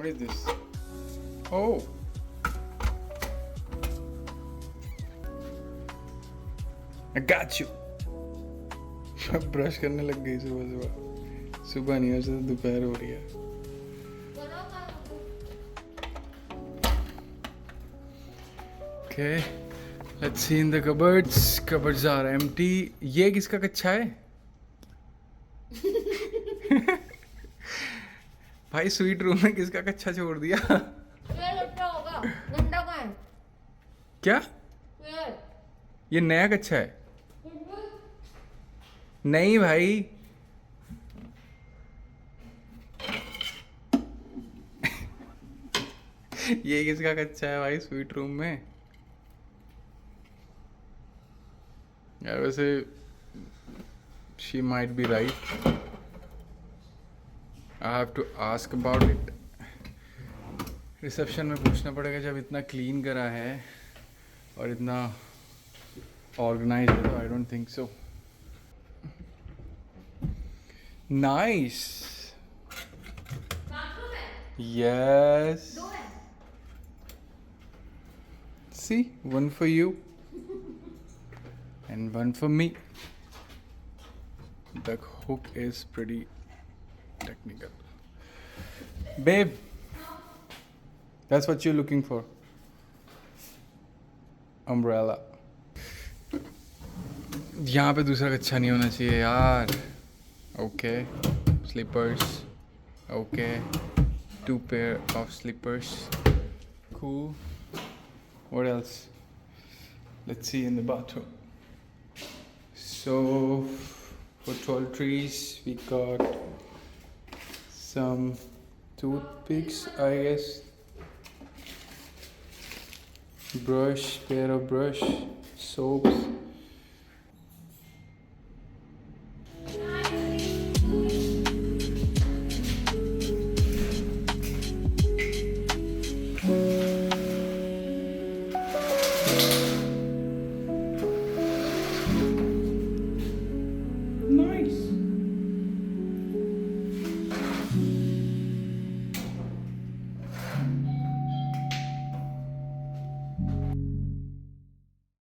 What is this? Oh. I got you. Brush करने लग गई सुबह सुबह नहीं, वैसे तो दोपहर हो रही है. Okay, let's see in the cupboards. Cupboards are empty. ये किसका कच्चा है? भाई स्वीट रूम में किसका कच्चा छोड़ दिया? ये लट्टा होगा, गंदा का है. क्या? ये ये नया कच्चा है? नहीं भाई. ये किसका कच्चा है भाई स्वीट रूम में? यार वैसे she might be right. I have to ask about it. Reception में पूछना पड़ेगा जब इतना क्लीन करा है और इतना ऑर्गेनाइज है तो I don't think so. Nice. Yes. See, one for you and one for me. The hook is pretty technical. Babe, that's what you're looking for. Umbrella. यहाँ पे दूसरा कच्चा नहीं होना चाहिए यार. Okay, slippers. Okay, 2 pair of slippers. Cool. What else? Let's see in the bathroom. So for toiletries we got some toothpicks, I guess. Brush, pair of brush, soaps,